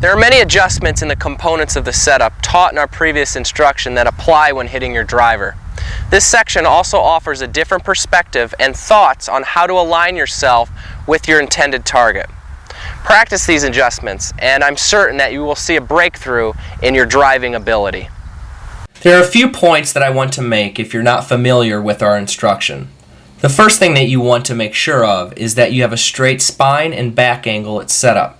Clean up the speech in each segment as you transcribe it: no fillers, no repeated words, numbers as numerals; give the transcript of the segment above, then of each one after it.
There are many adjustments in the components of the setup taught in our previous instruction that apply when hitting your driver. This section also offers a different perspective and thoughts on how to align yourself with your intended target. Practice these adjustments, and I'm certain that you will see a breakthrough in your driving ability. There are a few points that I want to make if you're not familiar with our instruction. The first thing that you want to make sure of is that you have a straight spine and back angle at setup.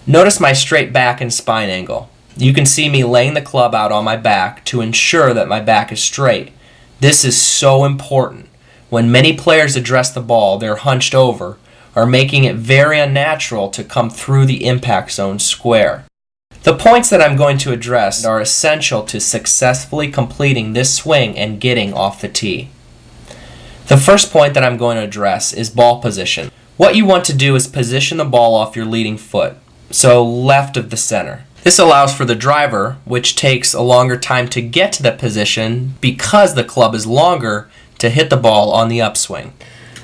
Notice my straight back and spine angle. You can see me laying the club out on my back to ensure that my back is straight. This is so important. When many players address the ball, they're hunched over, or making it very unnatural to come through the impact zone square. The points that I'm going to address are essential to successfully completing this swing and getting off the tee. The first point that I'm going to address is ball position. What you want to do is position the ball off your leading foot, so left of the center. This allows for the driver, which takes a longer time to get to that position because the club is longer, to hit the ball on the upswing.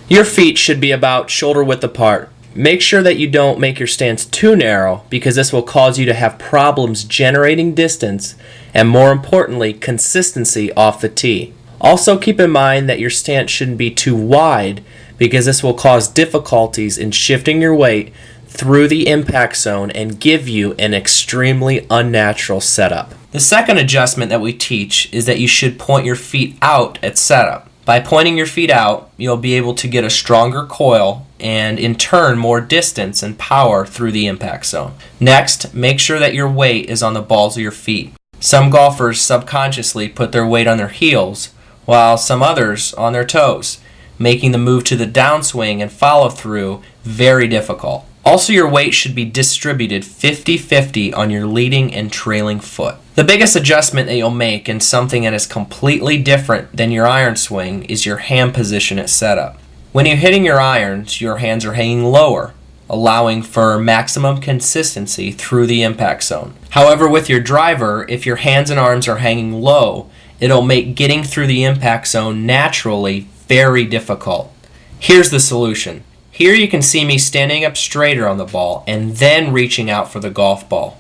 Your feet should be about shoulder width apart. Make sure that you don't make your stance too narrow because this will cause you to have problems generating distance and, more importantly, consistency off the tee. Also keep in mind that your stance shouldn't be too wide because this will cause difficulties in shifting your weight through the impact zone and give you an extremely unnatural setup. The second adjustment that we teach is that you should point your feet out at setup. By pointing your feet out, you'll be able to get a stronger coil and in turn more distance and power through the impact zone. Next, make sure that your weight is on the balls of your feet. Some golfers subconsciously put their weight on their heels, while some others on their toes, making the move to the downswing and follow through very difficult. Also, your weight should be distributed 50-50 on your leading and trailing foot. The biggest adjustment that you'll make, and something that is completely different than your iron swing, is your hand position at setup. When you're hitting your irons, your hands are hanging lower, allowing for maximum consistency through the impact zone. However, with your driver, if your hands and arms are hanging low, it'll make getting through the impact zone naturally very difficult. Here's the solution. Here you can see me standing up straighter on the ball and then reaching out for the golf ball.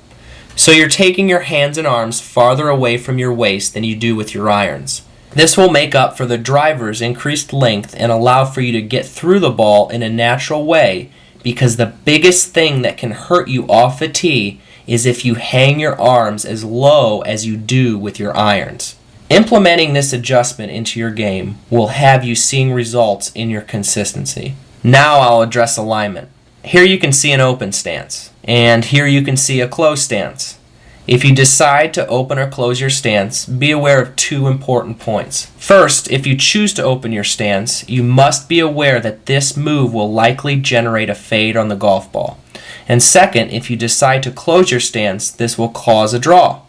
So you're taking your hands and arms farther away from your waist than you do with your irons. This will make up for the driver's increased length and allow for you to get through the ball in a natural way, because the biggest thing that can hurt you off the tee is if you hang your arms as low as you do with your irons. Implementing this adjustment into your game will have you seeing results in your consistency. Now I'll address alignment. Here you can see an open stance, and here you can see a closed stance. If you decide to open or close your stance, be aware of two important points. First, if you choose to open your stance, you must be aware that this move will likely generate a fade on the golf ball. And second, if you decide to close your stance, this will cause a draw.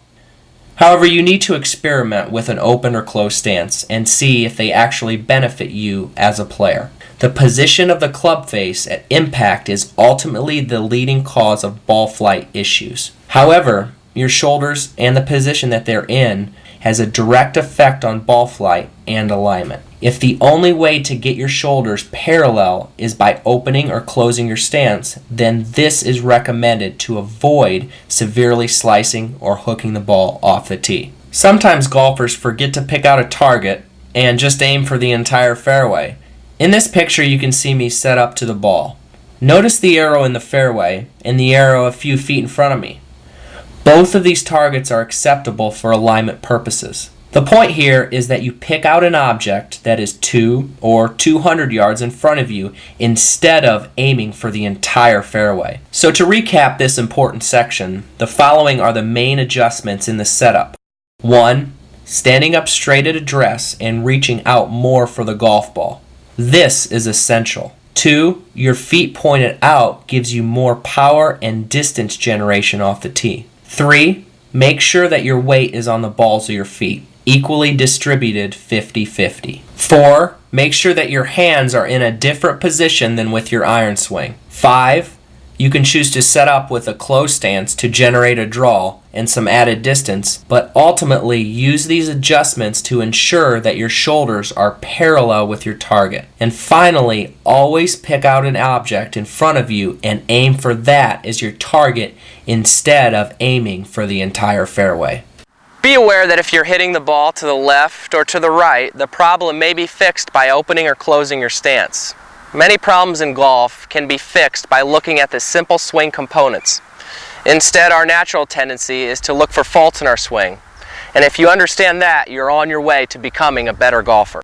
However, you need to experiment with an open or closed stance and see if they actually benefit you as a player. The position of the club face at impact is ultimately the leading cause of ball flight issues. However, your shoulders and the position that they're in has a direct effect on ball flight and alignment. If the only way to get your shoulders parallel is by opening or closing your stance, then this is recommended to avoid severely slicing or hooking the ball off the tee. Sometimes golfers forget to pick out a target and just aim for the entire fairway. In this picture, you can see me set up to the ball. Notice the arrow in the fairway and the arrow a few feet in front of me. Both of these targets are acceptable for alignment purposes. The point here is that you pick out an object that is 2 or 200 yards in front of you instead of aiming for the entire fairway. So to recap this important section, the following are the main adjustments in the setup. 1. Standing up straight at address and reaching out more for the golf ball. This is essential. 2. Your feet pointed out gives you more power and distance generation off the tee. 3. Make sure that your weight is on the balls of your feet, equally distributed 50-50. 4. Make sure that your hands are in a different position than with your iron swing. 5. You can choose to set up with a closed stance to generate a draw and some added distance, but ultimately use these adjustments to ensure that your shoulders are parallel with your target. And finally, always pick out an object in front of you and aim for that as your target instead of aiming for the entire fairway. Be aware that if you're hitting the ball to the left or to the right, the problem may be fixed by opening or closing your stance. Many problems in golf can be fixed by looking at the simple swing components. Instead, our natural tendency is to look for faults in our swing. And if you understand that, you're on your way to becoming a better golfer.